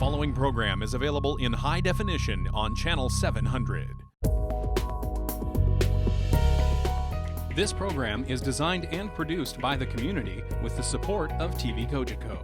following program is available in high definition on Channel 700. This program is designed and produced by the community with the support of TV Cogeco.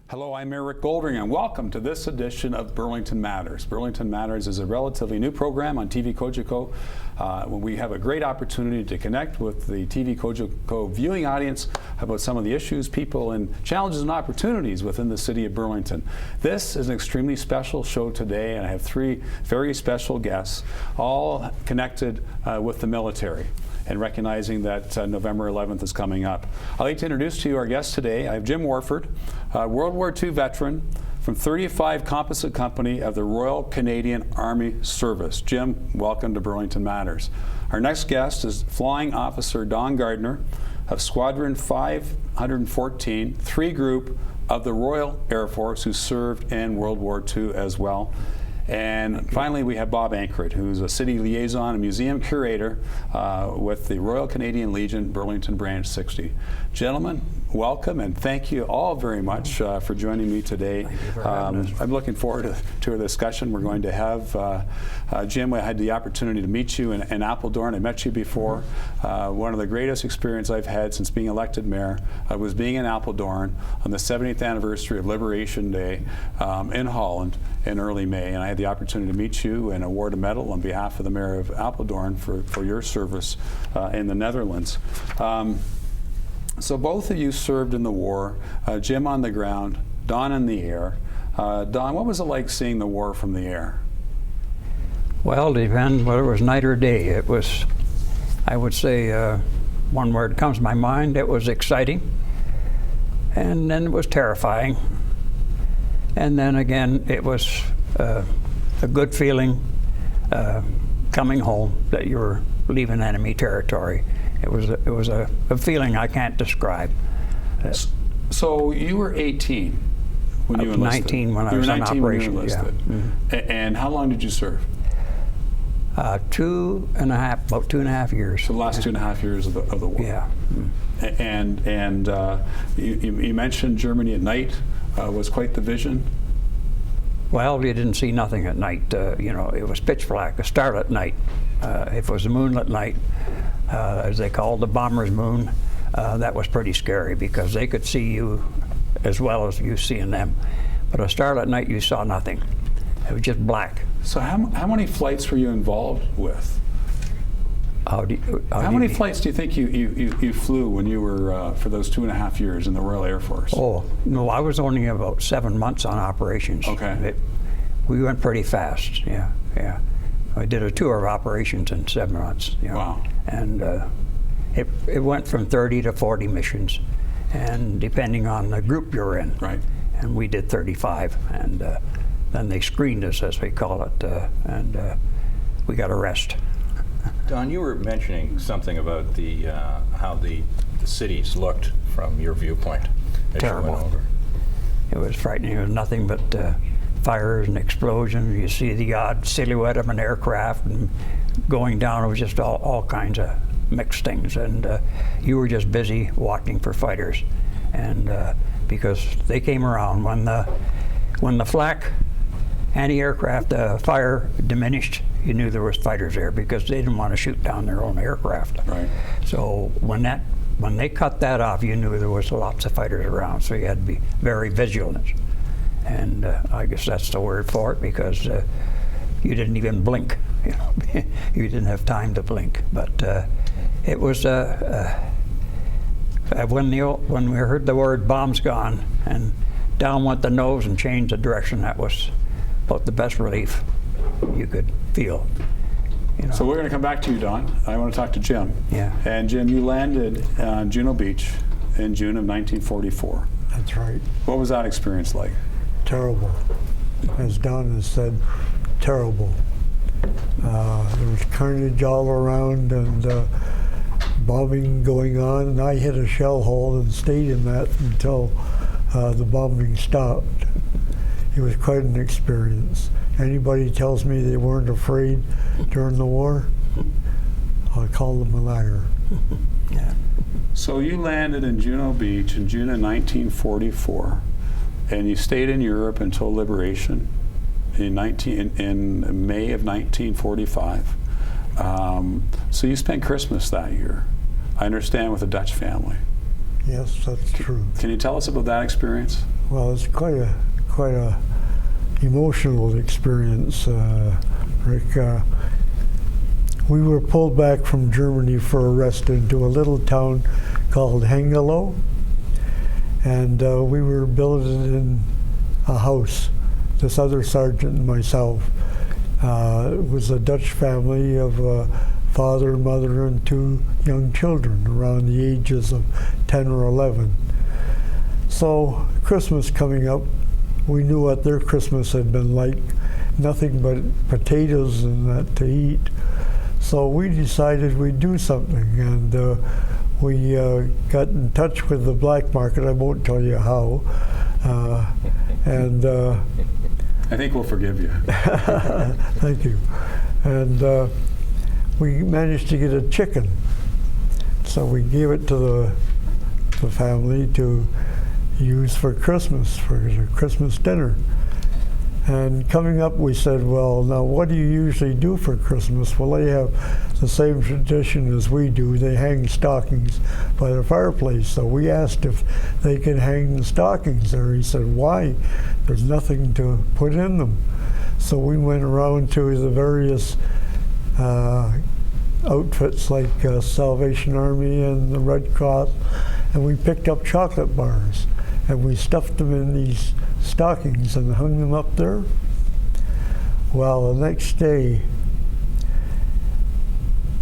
Hello, I'm Mayor Rick Goldring, and welcome to this edition of Burlington Matters. Burlington Matters is a relatively new program on TV Cogeco. We have a great opportunity to connect with the TV Cogeco viewing audience about some of the issues, people, and challenges and opportunities within the city of Burlington. This is an extremely special show today, and I have three very special guests, all connected with the military, and recognizing that November 11th is coming up. I'd like to introduce to you our guest today. I have Jim Warford, World War II veteran from 35 Composite Company of the Royal Canadian Army Service. Jim, welcome to Burlington Matters. Our next guest is Flying Officer Don Gardiner of Squadron 514, 3 Group of the Royal Air Force, who served in World War II as well. And finally, we have Bob Ankrett, who's a City Liaison and Museum Curator with the Royal Canadian Legion, Burlington Branch 60. Gentlemen, welcome, and thank you all very much for joining me today. Thank you for having us. I'm looking forward to a discussion we're going to have. Jim, I had the opportunity to meet you in Appledorn. I met you before. One of the greatest experiences I've had since being elected mayor was being in Appledorn on the 70th anniversary of Liberation Day in Holland in early May, and I had the opportunity to meet you and award a medal on behalf of the mayor of Appledorn for your service in the Netherlands. So both of you served in the war, Jim on the ground, Don in the air. Don, what was it like seeing the war from the air? Well, it depends whether it was night or day. It was, I would say, one word comes to my mind, it was exciting, and then it was terrifying, and then again it was a good feeling coming home that you were leaving enemy territory. It was a feeling I can't describe. So you were 18 when you enlisted? 19 when I was on operation. Yeah. Mm-hmm. And how long did you serve? About 2.5 years. So the last 2.5 years of the war. Yeah. And you mentioned Germany at night was quite the vision. Well, you didn't see nothing at night. You know, it was pitch black. A starlit night. If it was a moonlit night, as they called the bomber's moon, that was pretty scary because they could see you as well as you seeing them. But a starlit night, you saw nothing. It was just black. So how many flights were you involved with? How many flights do you think you flew when you were for those 2.5 years in the Royal Air Force? Oh, no, I was only about 7 months on operations. Okay. We went pretty fast, yeah. I did a tour of operations in 7 months. You know, wow. And it went from 30 to 40 missions, and depending on the group you're in. Right. And we did 35, and then they screened us, as we call it, and we got a rest. Don, you were mentioning something about the how the cities looked from your viewpoint as Terrible. You went over. It was frightening. It was nothing but fires and explosions. You see the odd silhouette of an aircraft and going down. It was just all kinds of mixed things, and you were just busy watching for fighters, and because they came around when the flak anti-aircraft fire diminished, you knew there was fighters there because they didn't want to shoot down their own aircraft. Right. So when they cut that off, you knew there was lots of fighters around, so you had to be very vigilant. And I guess that's the word for it, because you didn't even blink. You know, you didn't have time to blink. But it was when we heard the word "bomb's gone" and down went the nose and changed the direction, that was about the best relief you could feel. You know. So we're going to come back to you, Don. I want to talk to Jim. Yeah. And Jim, you landed on Juno Beach in June of 1944. That's right. What was that experience like? Terrible. As Don has said, terrible. There was carnage all around and bombing going on, and I hit a shell hole and stayed in that until the bombing stopped. It was quite an experience. Anybody tells me they weren't afraid during the war, I'll call them a liar. Yeah. So you landed in Juno Beach in June of 1944, and you stayed in Europe until liberation in May of 1945. So you spent Christmas that year, I understand, with a Dutch family. Yes, that's true. Can you tell us about that experience? Well, it's quite a emotional experience, Rick. We were pulled back from Germany for arrest into a little town called Hengelo, and we were billeted in a house, this other sergeant and myself. It was a Dutch family of father, mother, and 2 young children around the ages of 10 or 11. So Christmas coming up, we knew what their Christmas had been like, nothing but potatoes and that to eat. So we decided we'd do something, and we got in touch with the black market. I won't tell you how. And I think we'll forgive you. thank you. And we managed to get a chicken. So we gave it to the family to use for Christmas, for the Christmas dinner. And coming up, we said, well, now what do you usually do for Christmas? Well, they have the same tradition as we do. They hang stockings by the fireplace. So we asked if they could hang the stockings there. He said, why? There's nothing to put in them. So we went around to the various outfits like Salvation Army and the Red Cross, and we picked up chocolate bars, and we stuffed them in these stockings and hung them up there. Well, the next day,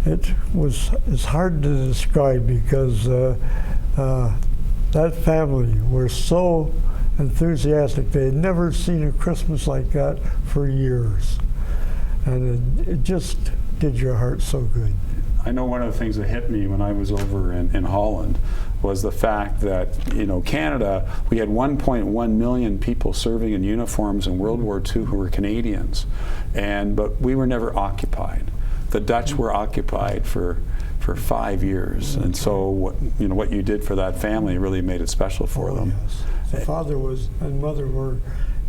it's hard to describe because that family were so enthusiastic. They had never seen a Christmas like that for years, and it just did your heart so good. I know one of the things that hit me when I was over in Holland was the fact that, Canada, we had 1.1 million people serving in uniforms in World War II who were Canadians, but we were never occupied. The Dutch were occupied for 5 years, and so what you did for that family really made it special for them. Yes. The father and mother were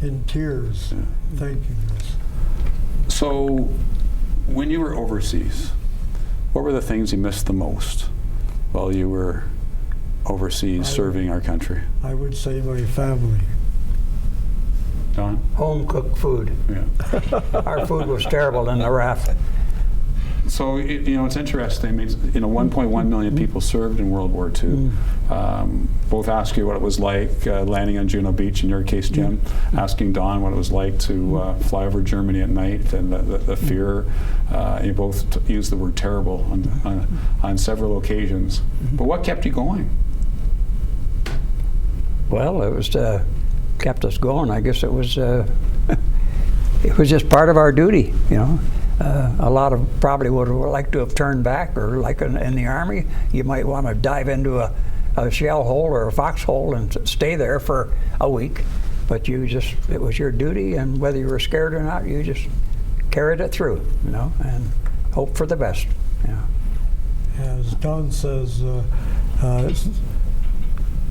in tears, thanking us. So, when you were overseas, what were the things you missed the most while you were overseas serving our country? I would say my family. Don? Home cooked food. Yeah. Our food was terrible in the RAF. So, it's interesting. I mean, 1.1 million people served in World War II. Both ask you what it was like landing on Juno Beach, in your case, Jim, asking Don what it was like to fly over Germany at night and the fear. You both used the word terrible on several occasions. But what kept you going? Well, it was kept us going. I guess it was just part of our duty, A lot of probably would have liked to have turned back, or like in the Army, you might want to dive into a shell hole or a foxhole and stay there for a week. But it was your duty, and whether you were scared or not, you just carried it through, and hope for the best. As Don says,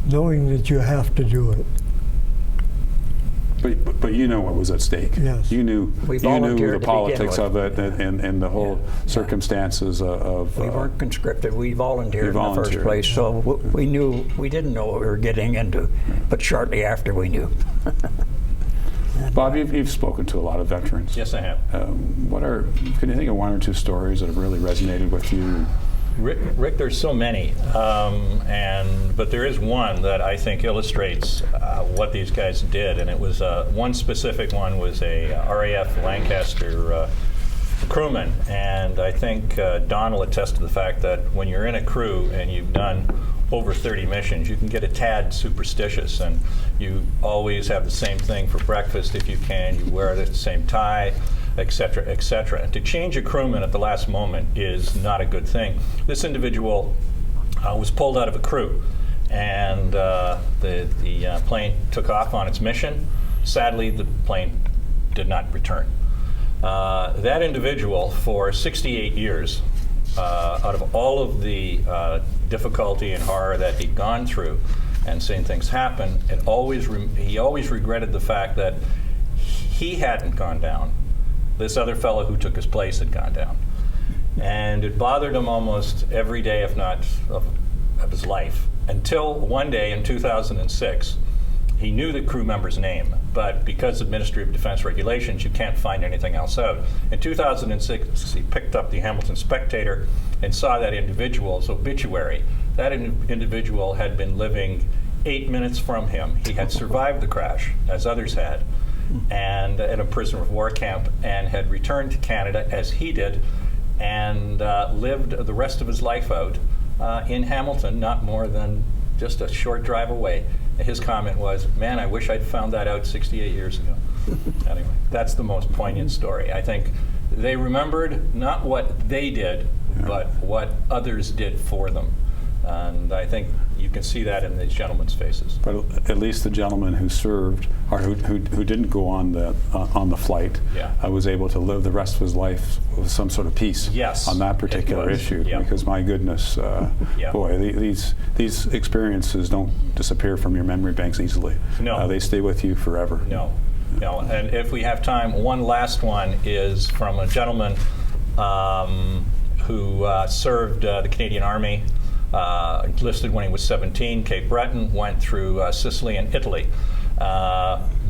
knowing that you have to do it. But you know what was at stake. Yes. You knew the politics of it and the whole circumstances of. We weren't conscripted. We volunteered in the first place, so we didn't know what we were getting into, but shortly after we knew. Bob, you've spoken to a lot of veterans. Yes, I have. Can you think of 1 or 2 stories that have really resonated with you? Rick, there's so many, but there is one that I think illustrates what these guys did, and it was one specific one was a RAF Lancaster crewman, and I think Don will attest to the fact that when you're in a crew and you've done over 30 missions, you can get a tad superstitious, and you always have the same thing for breakfast if you can. You wear the same tie, etc., etc. And to change a crewman at the last moment is not a good thing. This individual was pulled out of a crew, and the plane took off on its mission. Sadly, the plane did not return. That individual, for 68 years, out of all of the difficulty and horror that he'd gone through and seeing things happen, he always regretted the fact that he hadn't gone down. This other fellow who took his place had gone down. And it bothered him almost every day, if not of his life, until one day in 2006, he knew the crew member's name, but because of Ministry of Defense regulations, you can't find anything else out. In 2006, he picked up the Hamilton Spectator and saw that individual's obituary. That individual had been living 8 minutes from him. He had survived the crash, as others had, and in a prisoner of war camp, and had returned to Canada, as he did, and lived the rest of his life out in Hamilton, not more than just a short drive away. His comment was, "Man, I wish I'd found that out 68 years ago." Anyway, that's the most poignant story. I think they remembered not what they did, but what others did for them. And I think you can see that in these gentlemen's faces. But at least the gentleman who served, or who didn't go on the flight, was able to live the rest of his life with some sort of peace on that particular issue. Because my goodness, boy, these experiences don't disappear from your memory banks easily. No. They stay with you forever. No. And if we have time, one last one is from a gentleman who served the Canadian Army. Enlisted when he was 17, Cape Breton, went through Sicily and Italy.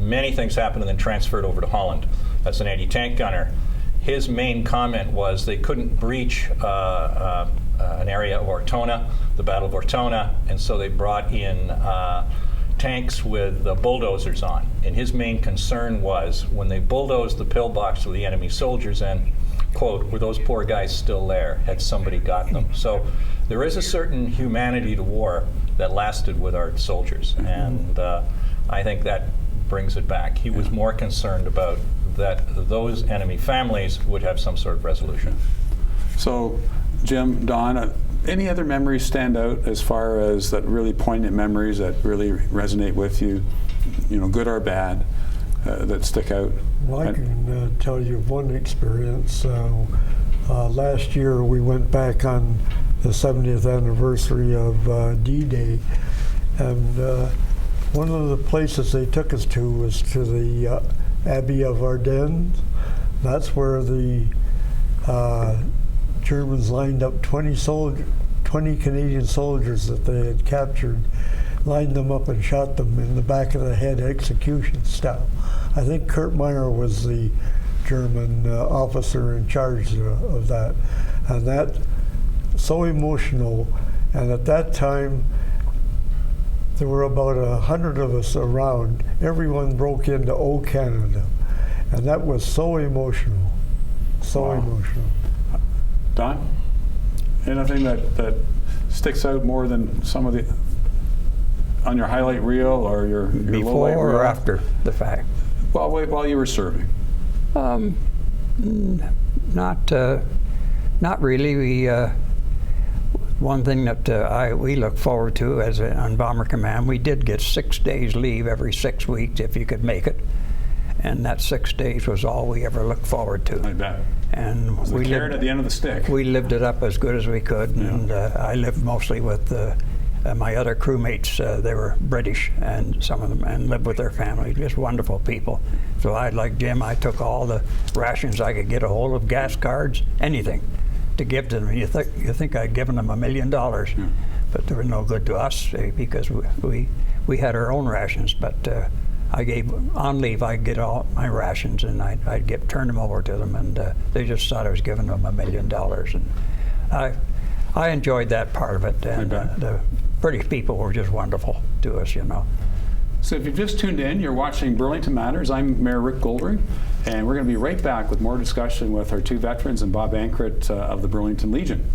Many things happened and then transferred over to Holland as an anti-tank gunner. His main comment was they couldn't breach an area of Ortona, the Battle of Ortona, and so they brought in tanks with bulldozers on. And his main concern was when they bulldozed the pillbox with the enemy soldiers in, quote, "Were those poor guys still there? Had somebody got them?" So there is a certain humanity to war that lasted with our soldiers, and I think that brings it back. He was more concerned about that those enemy families would have some sort of resolution. So, Jim, Don, any other memories stand out as far as that really poignant memories that really resonate with you, good or bad, that stick out? Well, I can tell you one experience. Last year we went back on the 70th anniversary of D-Day, and one of the places they took us to was to the Abbey of Ardennes. That's where the Germans lined up 20 Canadian soldiers that they had captured, lined them up and shot them in the back of the head, execution style. I think Kurt Meyer was the German officer in charge of that, and that so emotional. And at that time, there were about 100 of us around. Everyone broke into "O Canada," and that was so emotional, so emotional. Don, anything that sticks out more than some of the on your highlight reel or your Before low-light reel? or after the fact? Well, while you were serving. Not really. We one thing that we look forward to as on Bomber Command, we did get 6 days leave every 6 weeks if you could make it, and that 6 days was all we ever looked forward to. I bet. And we lived at the end of the stick. We lived it up as good as we could, and I lived mostly with my other crewmates. They were British, and some of them, and lived with their families. Just wonderful people. So I, like Jim, I took all the rations I could get a hold of, gas cards, anything, to give to them. You think I'd given them $1 million, but they were no good to us because we had our own rations. But I gave on leave. I'd get all my rations, and I'd turn them over to them, and they just thought I was giving them $1 million. And I enjoyed that part of it, and the British people were just wonderful to us, So if you've just tuned in, you're watching Burlington Matters. I'm Mayor Rick Goldring, and we're going to be right back with more discussion with our two veterans and Bob Ankrett of the Burlington Legion.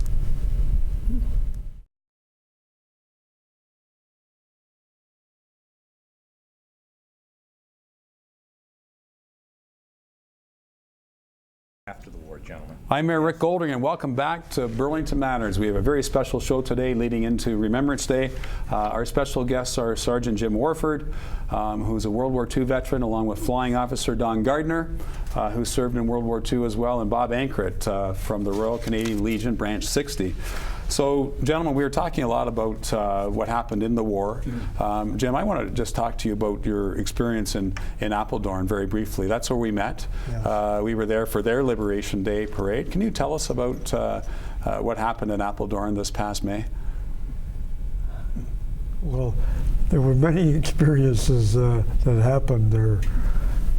After the war, gentlemen. I'm Mayor Rick Goldring, and welcome back to Burlington Matters. We have a very special show today leading into Remembrance Day. Our special guests are Sergeant Jim Warford, who's a World War II veteran, along with Flying Officer Don Gardiner, who served in World War II as well, and Bob Ankrett from the Royal Canadian Legion, Branch 60. So, gentlemen, we were talking a lot about what happened in the war. Jim, I want to just talk to you about your experience in Apeldoorn very briefly. That's where we met. Yes. We were there for their Liberation Day parade. Can you tell us about what happened in Apeldoorn this past May? Well, there were many experiences that happened there.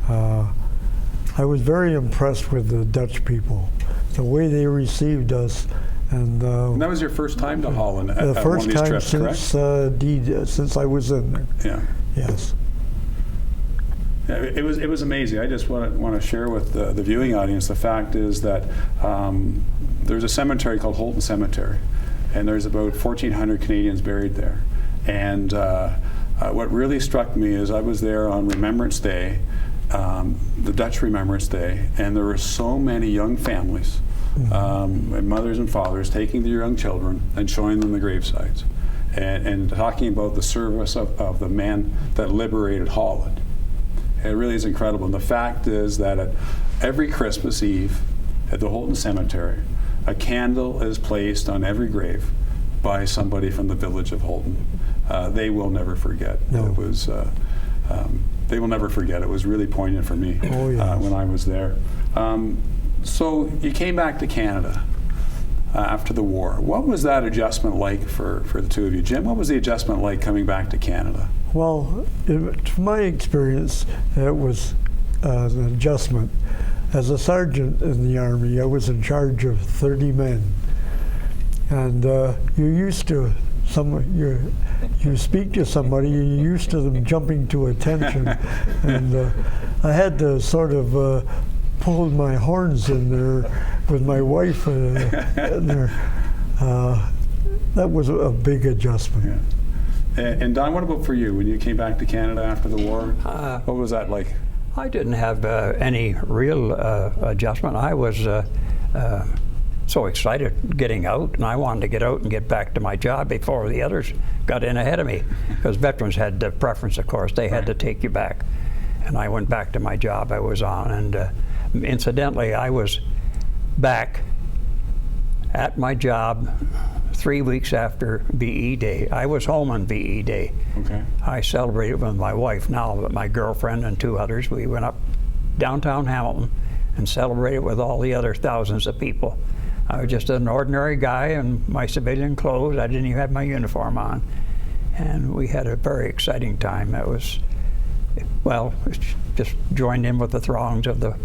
I was very impressed with the Dutch people, the way they received us. And that was your first time to Holland at the one first of these time trips, since I was in there. Yeah. Yes. Yeah, it was amazing. I just want to share with the viewing audience the fact is that there's a cemetery called Holton Cemetery, and there's about 1,400 Canadians buried there. And what really struck me is I was there on Remembrance Day, the Dutch Remembrance Day, and there were so many young families. And mothers and fathers taking their young children and showing them the gravesites and talking about the service of the man that liberated Holland. It really is incredible. And the fact is that at every Christmas Eve at the Holton Cemetery, a candle is placed on every grave by somebody from the village of Holton. They will never forget. No. It was, they will never forget. It was really poignant for me when I was there. So you came back to Canada after the war. What was that adjustment like for the two of you? Jim, what was the adjustment like coming back to Canada? Well, from my experience, it was an adjustment. As a sergeant in the Army, I was in charge of 30 men. And you're used to you speak to somebody, you're used to them jumping to attention. And I had to sort of pulled my horns in there with my wife in there. That was a big adjustment. Yeah. And Don, what about for you? When you came back to Canada after the war, what was that like? I didn't have any real adjustment. I was so excited getting out, and I wanted to get out and get back to my job before the others got in ahead of me, because veterans had the preference, of course. They had to take you back. And I went back to my job I was on, and incidentally, I was back at my job 3 weeks after VE Day. I was home on VE Day. Okay. I celebrated with my wife now, but my girlfriend and two others. We went up downtown Hamilton and celebrated with all the other thousands of people. I was just an ordinary guy in my civilian clothes. I didn't even have my uniform on. And we had a very exciting time. It was, well, just joined in with the throngs of the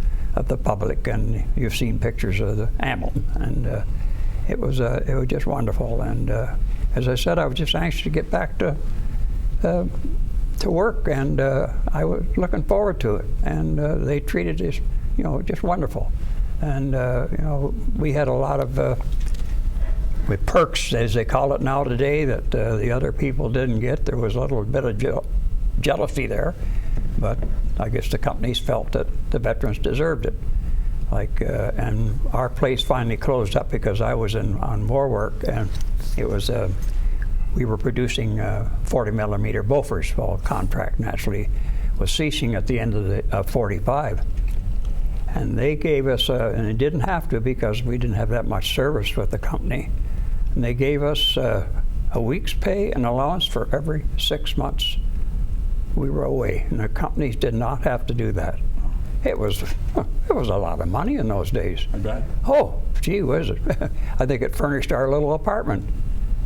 public, and you've seen pictures of the Hamilton, and it was just wonderful. And as I said, I was just anxious to get back to work, and I was looking forward to it. And they treated us, just wonderful. And we had a lot of with perks, as they call it now today, that the other people didn't get. There was a little bit of jealousy there, but I guess the companies felt that the veterans deserved it. And our place finally closed up because I was on war work, and it was we were producing 40 millimeter Bofors. Well, contract naturally was ceasing at the end of 45, and they gave us and it didn't have to, because we didn't have that much service with the company, and they gave us a week's pay and allowance for every 6 months we were away, and the companies did not have to do that. It was a lot of money in those days. I bet. Oh, gee whiz. I think it furnished our little apartment.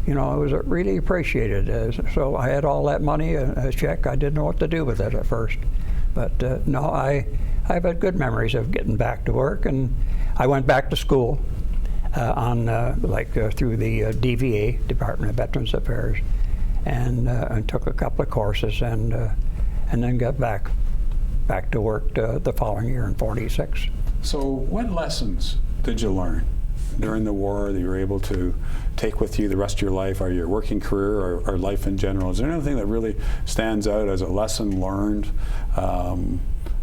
It was really appreciated. So I had all that money, a check. I didn't know what to do with it at first. But no, I've had good memories of getting back to work, and I went back to school through the DVA, Department of Veterans Affairs, and took a couple of courses, and then got back to work the following year in 46. So what lessons did you learn during the war that you were able to take with you the rest of your life, or your working career, or life in general? Is there anything that really stands out as a lesson learned,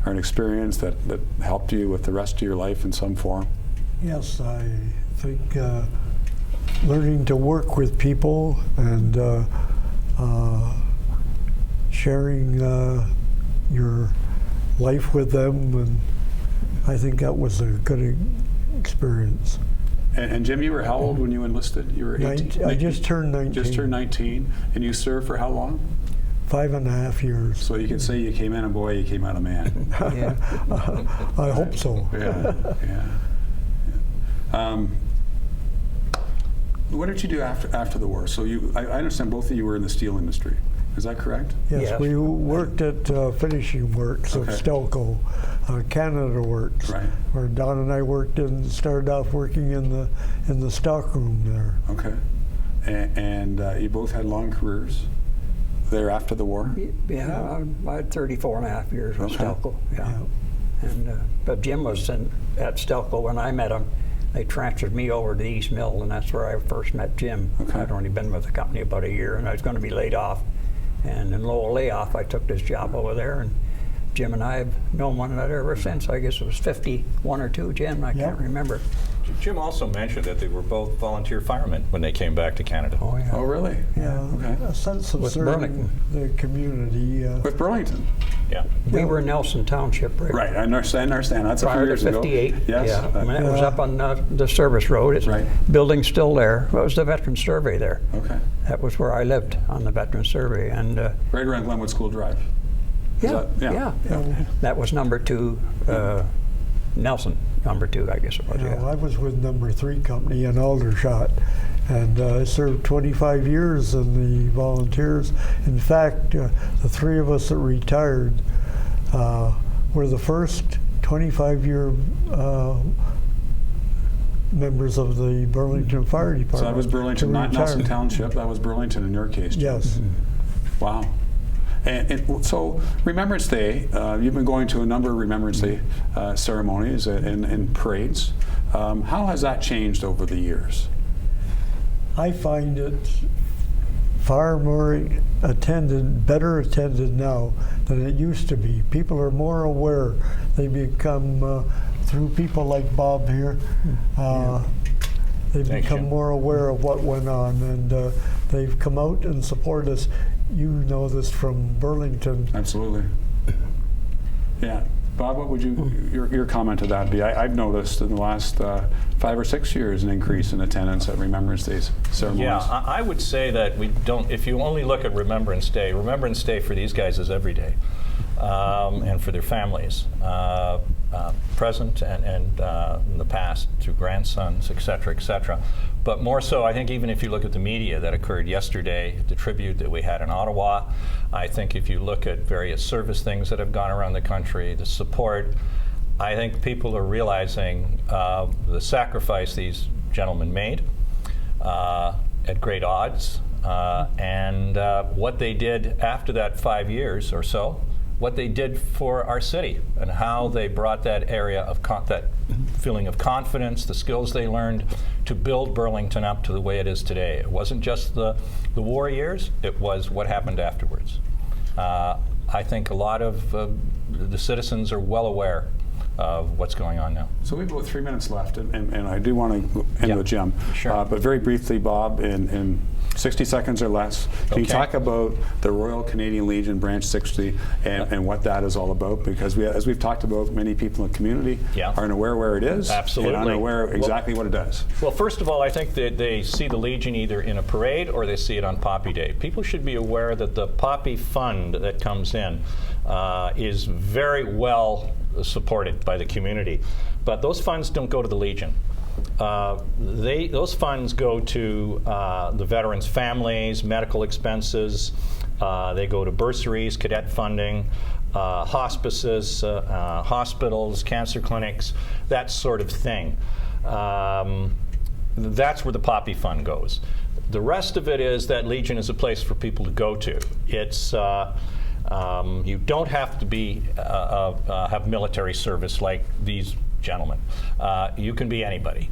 or an experience that helped you with the rest of your life in some form? Yes, I think learning to work with people and sharing your life with them, and I think that was a good experience. And Jim, you were how old when you enlisted? You were 18? I just turned 19. Just turned 19, and you served for how long? 5.5 years. So you can say you came in a boy, you came out a man. Yeah. I hope so. Yeah, yeah. What did you do after the war? So I understand both of you were in the steel industry. Is that correct? Yes, Yes. we worked at finishing works of Stelco, Canada Works, Right. where Don and I started off working in the stockroom there. Okay. And you both had long careers there after the war? Yeah, I had 34.5 years with Okay. Stelco. Yeah. Yeah. And but Jim was at Stelco when I met him. They transferred me over to the East Mill, and that's where I first met Jim. Okay. I'd only been with the company about a year, and I was going to be laid off. And in low layoff, I took this job over there, and Jim and I have known one another ever since. I guess it was 51 or 2, Jim. I can't remember. Jim also mentioned that they were both volunteer firemen when they came back to Canada. Oh yeah. Oh, really? Yeah, Okay. a sense of With serving the community. With Burlington? Yeah. We were in Nelson Township, right? Right, I understand. That's a few Prior to years ago. 58. Yes. Yeah. I mean, it was up on the service road. It's Right. building's still there. It was the Veterans Survey there. Okay. That was where I lived on the Veterans Survey, and Right around Glenwood School Drive. Is yeah, that- yeah. That was number 2, Nelson, number 2, I guess it was. Yeah. I was with number 3 company in Aldershot, and I served 25 years in the volunteers. In fact, the 3 of us that retired were the first 25-year members of the Burlington Fire Department. So that was Burlington, to not Nelson retire. Township. That was Burlington in your case, Jim. Yes. Wow. And so Remembrance Day, you've been going to a number of Remembrance Day ceremonies and parades. How has that changed over the years? I find it far more better attended now than it used to be. People are more aware. They become, through people like Bob here, they Thanks, become Jim. more aware of what went on, and they've come out and supported us. You know this from Burlington. Absolutely. Yeah. Bob, what would your comment to that be? I've noticed in the last 5 or 6 years an increase in attendance at Remembrance Day ceremonies. Yeah, I would say that we don't, if you only look at Remembrance Day for these guys is every day, and for their families, present and in the past, through grandsons, et cetera, et cetera. But more so, I think even if you look at the media that occurred yesterday, the tribute that we had in Ottawa, I think if you look at various service things that have gone around the country, the support, I think people are realizing the sacrifice these gentlemen made at great odds, and what they did after that 5 years or so, what they did for our city, and how they brought that area of that feeling of confidence, the skills they learned to build Burlington up to the way it is today. It wasn't just the war years, it was what happened afterwards. I think a lot of the citizens are well aware of what's going on now. So we have about 3 minutes left, and I do want to end with Jim. Sure. But very briefly, Bob, in 60 seconds or less, can you talk about the Royal Canadian Legion Branch 60 and what that is all about? Because as we've talked about, many people in the community aren't aware where it is. Absolutely. And aren't aware exactly what it does. Well, first of all, I think that they see the Legion either in a parade or they see it on Poppy Day. People should be aware that the Poppy Fund that comes in is very well supported by the community. But those funds don't go to the Legion. Those funds go to the veterans' families, medical expenses. They go to bursaries, cadet funding, hospices, hospitals, cancer clinics, that sort of thing. That's where the Poppy Fund goes. The rest of it is that Legion is a place for people to go to. It's you don't have to be have military service like these gentlemen. You can be anybody.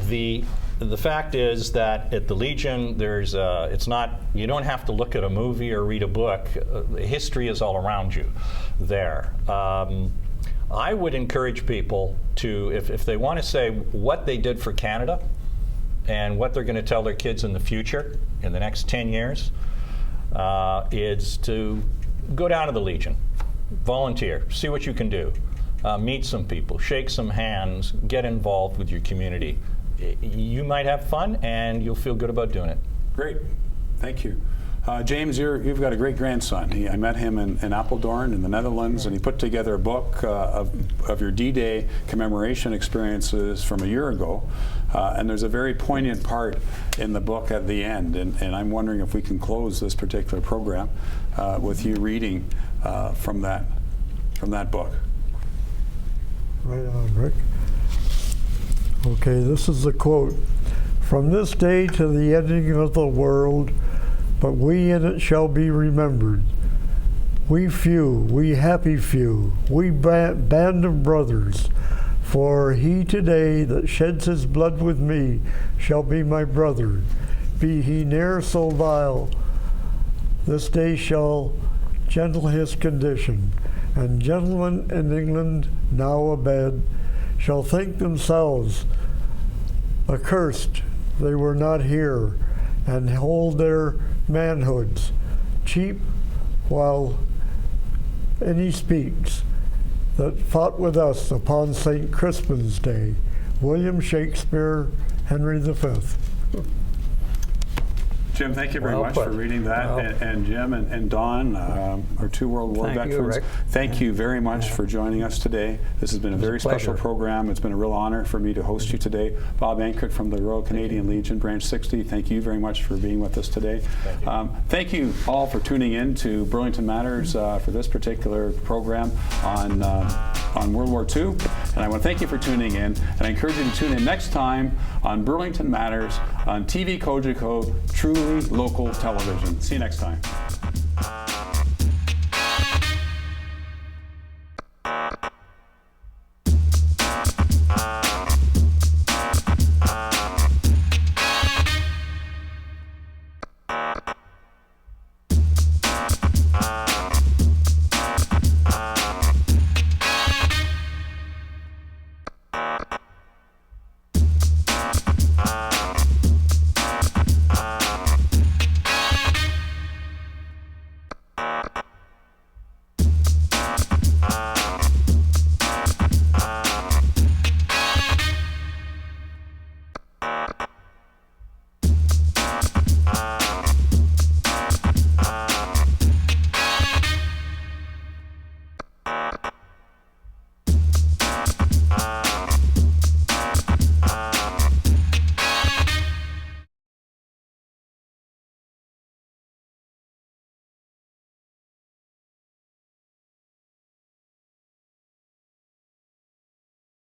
The the fact is that at the Legion, it's not, you don't have to look at a movie or read a book. History is all around you there. I would encourage people to, if they want to say what they did for Canada and what they're going to tell their kids in the future, in the next 10 years, is to go down to the Legion, volunteer, see what you can do, meet some people, shake some hands, get involved with your community. You might have fun and you'll feel good about doing it. Great, thank you. James, you've got a great grandson. I met him in Apeldoorn in the Netherlands, and he put together a book of your D-Day commemoration experiences from a year ago. And there's a very poignant part in the book at the end, and I'm wondering if we can close this particular program with you reading from that book. Right on, Rick. Okay, this is the quote. "From this day to the ending of the world, but we in it shall be remembered. We few, we happy few, we band of brothers. For he today that sheds his blood with me shall be my brother. Be he ne'er so vile, this day shall gentle his condition. And gentlemen in England now abed shall think themselves accursed they were not here, and hold their manhoods cheap, while any speaks that fought with us upon St. Crispin's Day. William Shakespeare, Henry V." Jim, thank you very much for reading that. And Jim and Don, our two World War veterans, thank you very much for joining us today. This has been a very special program. It's been a real honor for me to host you today. Bob Ankrett from the Royal Canadian Legion, Branch 60, thank you very much for being with us today. Thank you all for tuning in to Burlington Matters for this particular program on World War II. And I want to thank you for tuning in, and I encourage you to tune in next time on Burlington Matters on TV Cogeco, truly local television. See you next time.